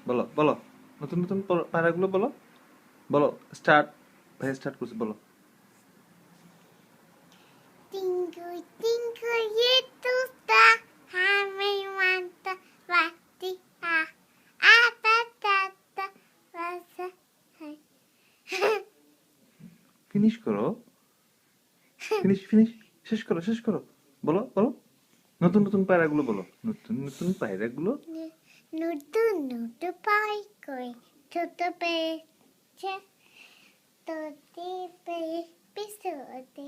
বলো বলো, নতুন নতুন প্যারাগুলো বলো, বলো স্টার্ট। ভাই স্টার্ট করছি, বলো। Twinkle, twinkle, little star, how many wonder what the are. Ah, da, da, da, was a finish করো, ফিনিশ ফিনিশ, শেষ করো শেষ করো, বলো বলো, নতুন নতুন প্যারাগুলো বলো, নতুন নতুন প্যারাগুলো। নতুন নতুন পাই কই ছোট পেয়েছে তোতে পেয়ে পিছুতে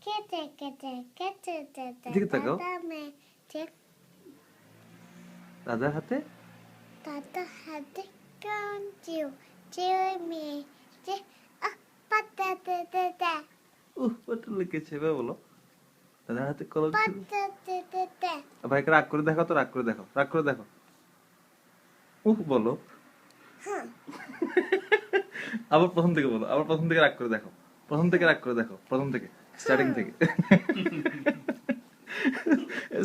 কেটে কেটে কেটে কেটে এদিকে তাকাও। দাদা মেয়েছে দাদার হাতে দাদা হাতে কোন চিউ চিউ মেয়েছে পাতা দে দে দে ওটা লিখেছে, এবার বলো। দাদার হাতে কলম ছিল। পাতা দে দে দে ভাইকে রাগ করে দেখো তো, রাগ করে দেখো, রাগ করে দেখো। বলো। আবার প্রথম থেকে বলো, আবার প্রথম থেকে রাগ করে দেখো, প্রথম থেকে রাগ করে দেখো, প্রথম থেকে, স্টার্টিং থেকে।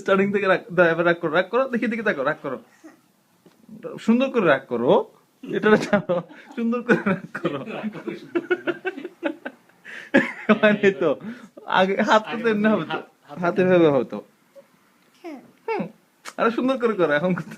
স্টার্টিং থেকে রাগ দাও, এবার রাগ করো, রাগ করো, দেখি দেখি দেখো, রাগ করো, সুন্দর করে রাগ করো, এটা জানো, সুন্দর করে রাগ করো। মানে তো আগে হাত করতে এমনি হবে তো, হাতে ভাবে হতো। আরে সুন্দর করে করো, এখন করতে